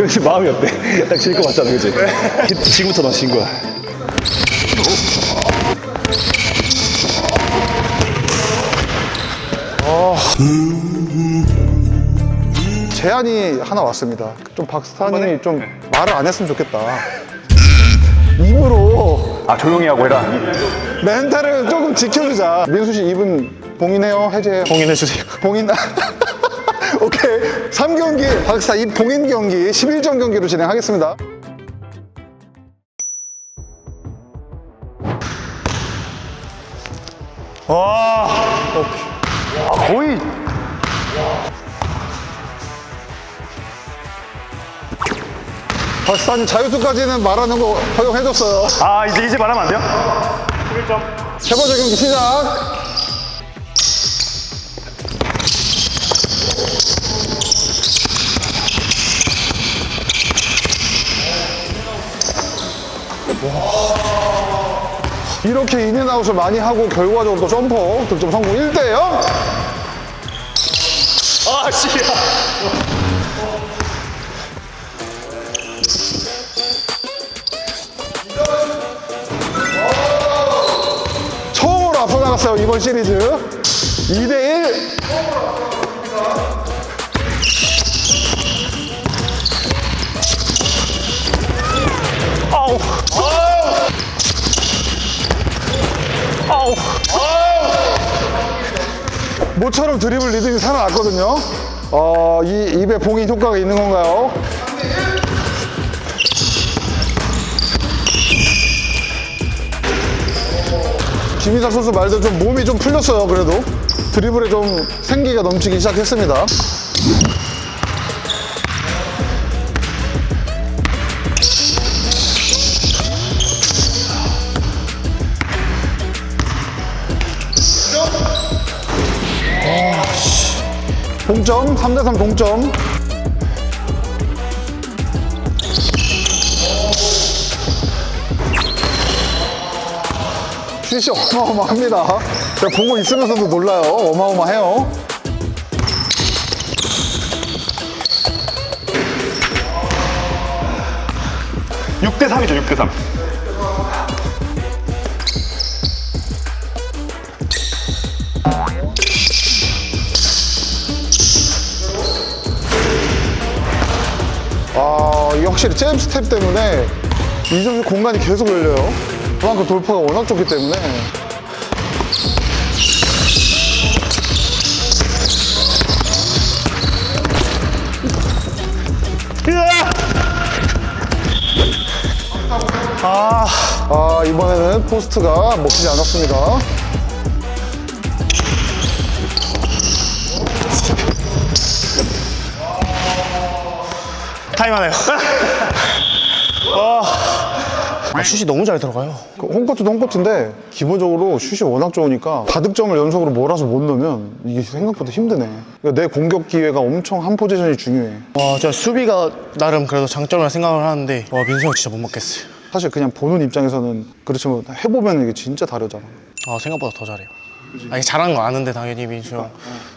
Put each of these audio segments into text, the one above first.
그래서 마음이 어때? 딱 질 것 같잖아, 그지? 지금부터 넌 진 거야. 제안이 하나 왔습니다. 좀 박스타님이 좀 말을 안 했으면 좋겠다. 입으로 아, 조용히 하고 해라. 멘탈을 조금 지켜주자. 민수 씨 입은 봉인해요? 해제해요? 봉인해주세요. 봉인. 오케이. 3경기 박스타 입 봉인 경기 11점 경기로 진행하겠습니다. 거의. 박스타님 자유투까지는 말하는 거 허용해줬어요. 아, 이제 말하면 안 돼요? 세 번째 경기 시작. 이렇게 인앤아웃을 많이 하고 결과적으로 또 점퍼 득점 성공 1대0. 아, 씨야. 처음으로 앞서 나갔어요 이번 시리즈. 2대1. 아우. 아우. 모처럼 드리블 리듬이 살아났거든요. 이 입에 봉인 효과가 있는 건가요? 김희석 선수 말대로 좀 몸이 좀 풀렸어요. 그래도 드리블에 좀 생기가 넘치기 시작했습니다. 동점, 3대3 동점. 슛이 어마어마합니다. 제가 보고 있으면서도 놀라요. 어마어마해요. 육 대 3이죠, 6대 3. 이게 확실히 잽 스텝 때문에 이점 공간이 계속 열려요. 그만큼 돌파가 워낙 좋기 때문에. 이번에는 포스트가 먹히지 않았습니다. 타임하네요. 슛이 너무 잘 들어가요. 홈코트도 홈코트인데 기본적으로 슛이 워낙 좋으니까 다득점을 연속으로 몰아서 못 넣으면 이게 생각보다 힘드네. 그러니까 내 공격 기회가 엄청 한 포지션이 중요해. 와, 제가 수비가 나름 그래도 장점이라 생각을 하는데 와, 민수 형 진짜 못 먹겠어요. 사실 그냥 보는 입장에서는 그렇지만 해보면 이게 진짜 다르잖아. 생각보다 더 잘해요. 이게 잘하는 거 아는데 당연히 민수 형.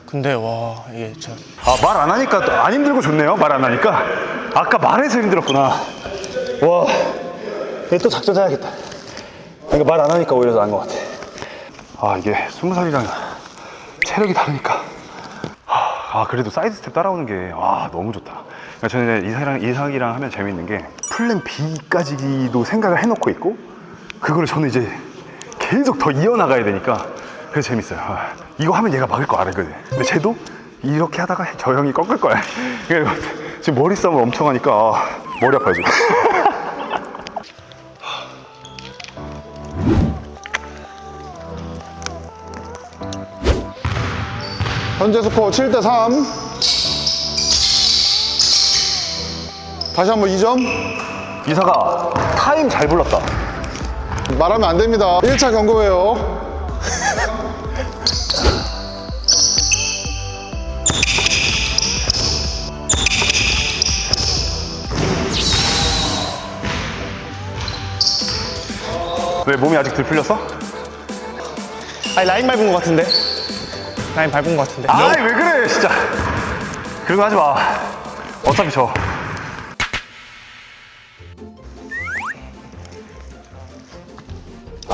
근데 와, 이게 진짜 아, 말 안 하니까 또 안 힘들고 좋네요. 말 안 하니까. 아까 말해서 힘들었구나. 와, 이게 또 작전 짜야겠다. 그러니까 말 안 하니까 오히려 나은 것 같아. 아, 이게 20살이랑 체력이 다르니까. 그래도 사이드 스텝 따라오는 게 너무 좋다. 그러니까 저는 이상이랑 하면 재밌는 게 플랜 B까지도 생각을 해놓고 있고 그거를 저는 이제 계속 더 이어나가야 되니까 그래서 재밌어요. 이거 하면 얘가 막을 거 알거든. 근데 쟤도 이렇게 하다가 저 형이 꺾을 거야. 그러니까 지금 머리 싸움을 엄청 하니까 머리 아파요 지금. 현재 스코어 7대3. 다시 한번 2점. 이사가 타임 잘 불렀다. 말하면 안 됩니다. 1차 경고예요. 왜 몸이 아직 덜 풀렸어? 라인 밟은 것 같은데. 라인 밟은 것 같은데. 왜 그래 진짜. 그런 거 하지 마. 어차피 져.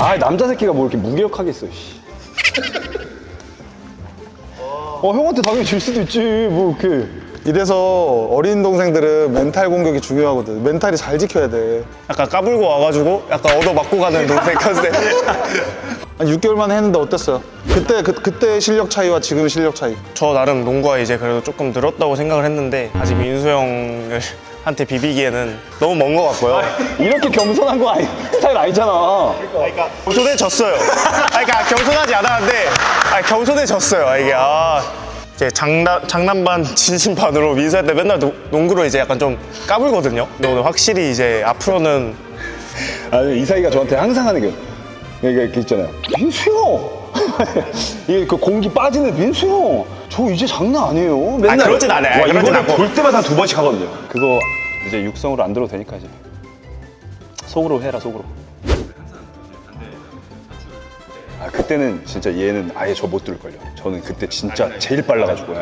아, 남자 새끼가 뭐 이렇게 무기력하게 있어, 씨. 형한테 당연히 질 수도 있지, 뭐 이렇게. 이래서 어린 동생들은 멘탈 공격이 중요하거든. 멘탈이 잘 지켜야 돼. 약간 까불고 와가지고 약간 얻어맞고 가는 동생 컨셉. 한 6개월 만에 했는데 어땠어요? 그때 실력 차이와 지금의 실력 차이. 저 나름 농구가 이제 그래도 조금 늘었다고 생각을 했는데 아직 민수 형을 한테 비비기에는 너무 먼 것 같고요. 이렇게 겸손한 거 스타일 아니잖아. 그러니까 겸손해졌어요. 그러니까 겸손하지 않았는데 겸손해졌어요. 이게 이제 장난 반 진심 반으로 민수한테 맨날 농구로 이제 약간 좀 까불거든요. 근데 오늘 확실히 이제 앞으로는 아니, 이사이가 저한테 항상 하는 게 이게 있잖아요. 민수 형! 이게 그 공기 빠지는 민수 형! 저 이제 장난 아니에요. 맨날. 그러진 않아요. 와, 그러진 이거는 않고. 볼 때마다 한 2번씩 하거든요. 그거 이제 육성으로 안 들어도 되니까 이제. 속으로 해라, 속으로. 그때는 진짜 얘는 아예 저 못 들을걸요. 저는 그때 진짜 제일 빨라가지고.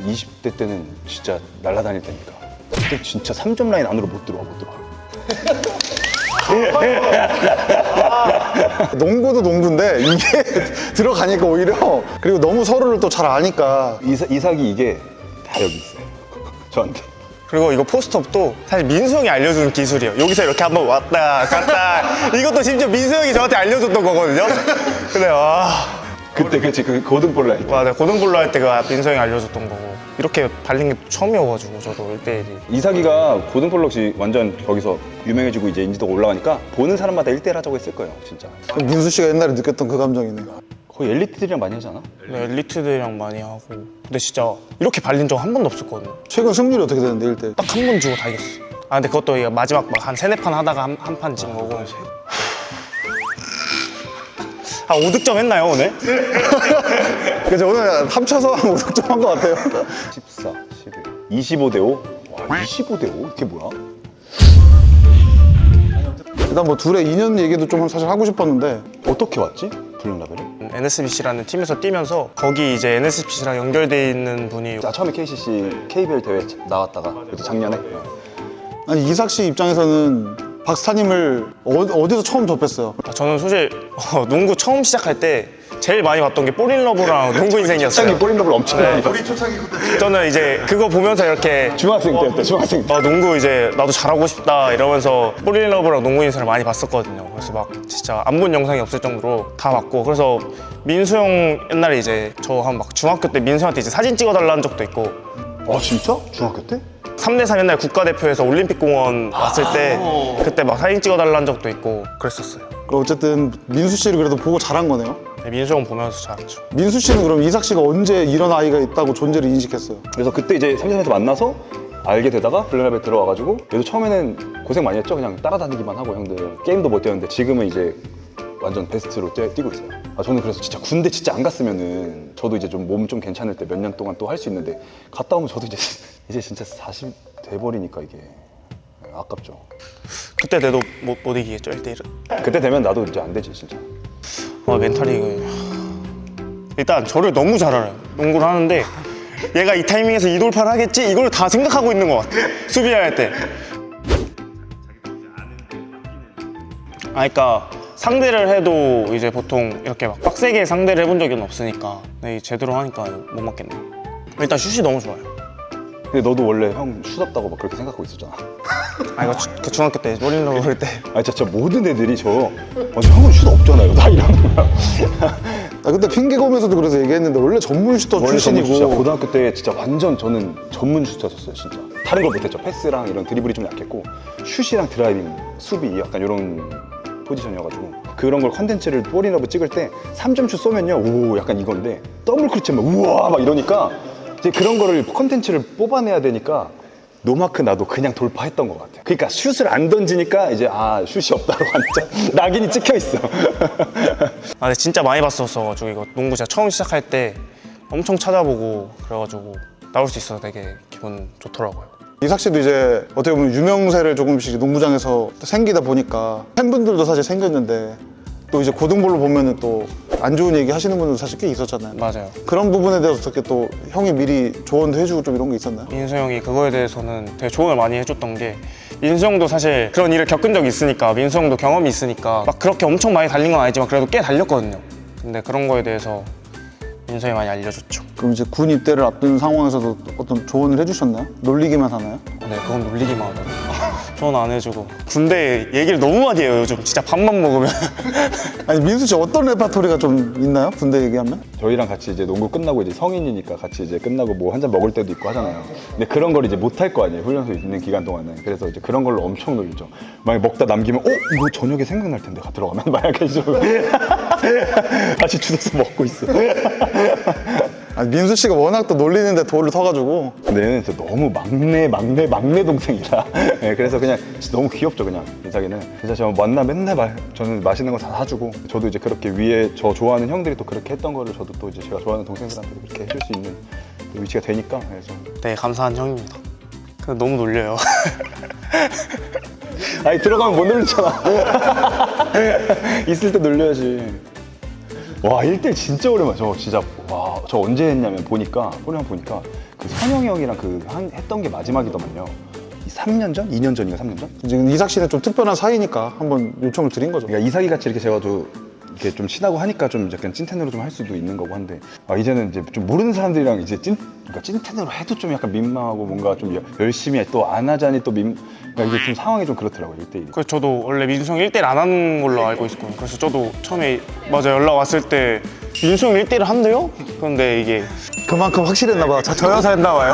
20대 때는 진짜 날아다닐 때니까. 그때 진짜 3점 라인 안으로 못 들어와. 농구도 농구인데 이게 들어가니까 오히려 그리고 너무 서로를 또 잘 아니까 이삭이 이게 다 여기 있어요. 저한테. 그리고 이거 포스트업도 사실 민수 형이 알려주는 기술이에요. 여기서 이렇게 한번 왔다 갔다 이것도 심지어 민수 형이 저한테 알려줬던 거거든요. 근데 그때 그 고등볼라 할 때. 맞아 고등볼로 할 때 그 민수 형이 알려줬던 거고 이렇게 발린 게 처음이어가지고 저도 1대1이 이삭이가 고등볼럭이 완전 거기서 유명해지고 이제 인지도가 올라가니까 보는 사람마다 1대1 하자고 했을 거예요, 진짜. 민수 씨가 옛날에 느꼈던 그 감정이네. 거의 엘리트들이랑 많이 하잖아. 네, 엘리트들이랑 많이 하고 근데 진짜 이렇게 발린 적 한 번도 없었거든요. 최근 승률이 어떻게 되는데 1대1? 딱 한 번 주고 다 이겼어. 근데 그것도 이거 마지막 막 한 3-4판 하다가 한 판 진 거고. 5득점 했나요 오늘? 그래서 오늘 합쳐서 한 5득점 한 것 같아요. 14, 11, 25대5? 와, 25대5? 이게 뭐야? 일단 뭐 둘의 인연 얘기도 좀 사실 하고 싶었는데 어떻게 왔지? 블랙라벨이? NSBC라는 팀에서 뛰면서 거기 이제 NSBC랑 연결돼 있는 분이 나 처음에 KCC KBL 대회 나왔다가 그때 작년에 아니 이삭 씨 입장에서는 박스타님을 어디서 처음 접했어요? 저는 사실 농구 처음 시작할 때 제일 많이 봤던 게 볼인러브랑 농구 인생이었어요. 초창기 볼인더블 엄청 많이 봤어. 저는 이제 그거 보면서 이렇게 중학생 때였대, 중학생 때. 농구 이제 나도 잘하고 싶다 이러면서 볼인러브랑 농구 인생을 많이 봤었거든요. 그래서 막 진짜 안 본 영상이 없을 정도로 다 봤고 그래서 민수 형 옛날에 이제 저 한 막 중학교 때 민수 형한테 이제 사진 찍어달라는 적도 있고 아, 진짜? 중학교 때? 3대3 옛날 국가대표에서 올림픽공원 왔을 때 그때 막 사진 찍어달라는 적도 있고 그랬었어요. 그럼 어쨌든 민수 씨를 그래도 보고 잘한 거네요. 네, 민수 형 보면서 잘했죠. 민수 씨는 그럼 이삭 씨가 언제 이런 아이가 있다고 존재를 인식했어요? 그래서 그때 이제 3점에서 만나서 알게 되다가 블랙라벨 들어와가지고 얘도 처음에는 고생 많이 했죠. 그냥 따라다니기만 하고 형들 게임도 못 뛰었는데 지금은 이제 완전 베스트로 뛰고 있어요. 저는 그래서 진짜 군대 진짜 안 갔으면은 저도 이제 좀 몸 좀 괜찮을 때 몇 년 동안 또 할 수 있는데 갔다 오면 저도 이제 진짜 40 돼버리니까 이게 아깝죠. 그때 내도 못 이기겠죠 1대1은. 그때 되면 나도 이제 안 되지 진짜. 멘탈이 일단 저를 너무 잘 알아요. 농구를 하는데 얘가 이 타이밍에서 이 돌파를 하겠지? 이걸 다 생각하고 있는 것 같아. 수비할 때. 그러니까 상대를 해도 이제 보통 이렇게 막 빡세게 상대를 해본 적은 없으니까 네, 제대로 하니까 못 맞겠네. 일단 슛이 너무 좋아요. 근데 너도 원래 형 슛없다고 막 그렇게 생각하고 있었잖아. 이거 그 중학교 때 볼링러브 할 때 진짜 모든 애들이 형은 슛 없잖아요. 다 이러는 거야. 그때 핑계고면서도 그래서 얘기했는데 원래 전문 슈터 원래 전문 슛이야. 출신이고 고등학교 때 진짜 완전 저는 전문 슈터였어요, 진짜. 다른 걸 못했죠. 패스랑 이런 드리블이 좀 약했고 슛이랑 드라이빙, 수비 약간 이런 포지션이어가지고 그런 걸 컨텐츠를 볼인러브 찍을 때 3점 슛 쏘면요, 오 약간 이건데 더블 클치면 우와 막 이러니까 이제 그런 거를 컨텐츠를 뽑아내야 되니까 노마크 나도 그냥 돌파했던 것 같아. 그러니까 슛을 안 던지니까 이제 슛이 없다로 완전 낙인이 찍혀 있어. 근데 진짜 많이 봤었어가지고 이거 농구 제가 처음 시작할 때 엄청 찾아보고 그래가지고 나올 수 있어서 되게 기분 좋더라고요. 이삭 씨도 이제 어떻게 보면 유명세를 조금씩 농구장에서 생기다 보니까 팬분들도 사실 생겼는데 또 이제 고등볼로 보면은 또 안 좋은 얘기 하시는 분들 사실 꽤 있었잖아요. 맞아요. 그런 부분에 대해서 어떻게 또 형이 미리 조언도 해주고 좀 이런 게 있었나요? 민수 형이 그거에 대해서는 되게 조언을 많이 해줬던 게 민수 형도 사실 그런 일을 겪은 적이 있으니까 민수 형도 경험이 있으니까 막 그렇게 엄청 많이 달린 건 아니지만 그래도 꽤 달렸거든요. 근데 그런 거에 대해서 민수 형이 많이 알려줬죠. 그럼 이제 군 입대를 앞둔 상황에서도 어떤 조언을 해주셨나요? 놀리기만 하나요? 네, 그건 놀리기만 하더라고요. 조언 안 해주고 군대 얘기를 너무 많이 해요 요즘. 진짜 밥만 먹으면. 아니 민수 씨 어떤 레파토리가 좀 있나요? 군대 얘기하면? 저희랑 같이 이제 농구 끝나고 이제 성인이니까 같이 이제 끝나고 뭐 한 잔 먹을 때도 있고 하잖아요. 근데 그런 걸 이제 못 할 거 아니에요. 훈련소에 있는 기간 동안은. 그래서 이제 그런 걸로 엄청 놀리죠. 만약에 먹다 남기면 이거 저녁에 생각날 텐데 들어가면 만약에 좀 다시 주워서 먹고 있어. 아니 민수 씨가 워낙 또 놀리는데 돌을 터가지고 근데 얘는 진짜 너무 막내 동생이라. 네, 그래서 그냥 진짜 너무 귀엽죠 그냥 민석이는. 진짜 저 만나 맨날 저는 맛있는 거 다 사주고 저도 이제 그렇게 위에 저 좋아하는 형들이 또 그렇게 했던 거를 저도 또 이제 제가 좋아하는 동생들한테 그렇게 해줄 수 있는 위치가 되니까. 그래서 네, 감사한 형입니다. 근데 너무 놀려요. 아니 들어가면 못 놀리잖아. 있을 때 놀려야지. 와 1대1 진짜 오랜만에. 저 진짜 저 언제 했냐면 보니까 소리만 보니까 그 선영이 형이랑 했던 게 마지막이더만요. 3년 전? 2년 전인가 3년 전? 지금 이삭 씨는 좀 특별한 사이니까 한번 요청을 드린 거죠. 그러니까 이삭이 같이 이렇게 제가 이렇게 좀 친하고 하니까 좀 약간 찐텐으로 좀 할 수도 있는 거고 한데 이제는 이제 좀 모르는 사람들이랑 이제 그러니까 찐텐으로 해도 좀 약간 민망하고 뭔가 좀 열심히 또 안 하자니 또 그러니까 이게 좀 상황이 좀 그렇더라고요 1대1. 그래서 저도 원래 민수 형 1대1 안 하는 걸로 알고 있었거든요. 그래서 저도 처음에 맞아 연락 왔을 때 민수 형 1대1 한대요? 그런데 이게 그만큼 확실했나 봐. 저 여사 했나 봐요.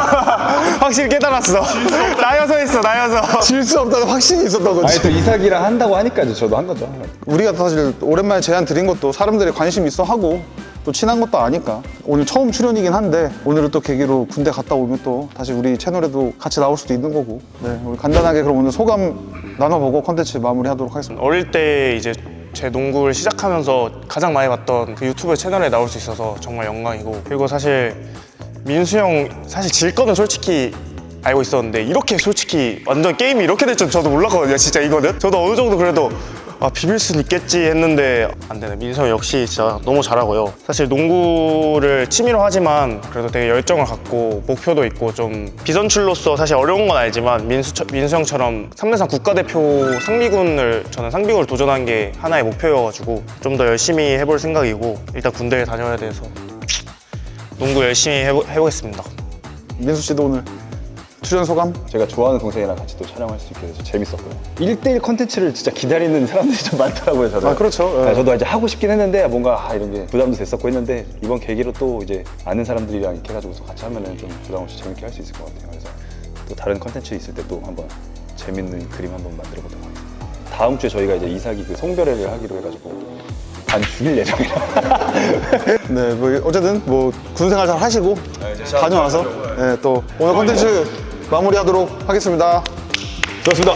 확실히 깨달았어. 나여서 했어 나여서. 질 수 없다는 확신이 있었던 아니 거지. 또 이삭이랑 한다고 하니까 이제 저도 한 거죠. 우리가 사실 오랜만에 제안 드린 것도 사람들이 관심 있어 하고 또 친한 것도 아니까 오늘 처음 출연이긴 한데 오늘은 또 계기로 군대 갔다 오면 또 다시 우리 채널에도 같이 나올 수도 있는 거고. 네, 우리 간단하게 그럼 오늘 소감 나눠보고 컨텐츠 마무리하도록 하겠습니다. 어릴 때 이제 제 농구를 시작하면서 가장 많이 봤던 그 유튜브 채널에 나올 수 있어서 정말 영광이고, 그리고 사실 민수 형 사실 질 거는 솔직히 알고 있었는데 이렇게 솔직히 완전 게임이 이렇게 될 줄 저도 몰랐거든요. 진짜 이거는 저도 어느 정도 그래도 비빌 순 있겠지 했는데 안 되네. 민수 형 역시 진짜 너무 잘하고요. 사실 농구를 취미로 하지만 그래도 되게 열정을 갖고 목표도 있고, 좀 비선출로서 사실 어려운 건 알지만 민수 형처럼 3대3 국가대표 상비군을 도전한 게 하나의 목표여가지고 좀 더 열심히 해볼 생각이고, 일단 군대에 다녀야 돼서 농구 열심히 해보겠습니다. 민수 씨도 오늘 출연 소감? 제가 좋아하는 동생이랑 같이 또 촬영할 수 있게 돼서 재밌었고요. 1대1 컨텐츠를 진짜 기다리는 사람들이 좀 많더라고요, 저도. 그렇죠. 저도 이제 하고 싶긴 했는데 뭔가 이런 게 부담도 됐었고 했는데, 이번 계기로 또 이제 아는 사람들이랑 이렇게 해가지고 같이 하면은 좀 부담 없이 재밌게 할 수 있을 것 같아요. 그래서 또 다른 컨텐츠 있을 때 또 한번 재밌는 그림 한번 만들어 보도록 하겠습니다. 다음 주에 저희가 이제 이삭이 그 송별회를 하기로 해가지고 반 죽일 예정이라. 네, 뭐 어쨌든 뭐 군생활 잘 하시고 다녀와서 네, 또 오늘 컨텐츠 마무리하도록 하겠습니다. 좋습니다.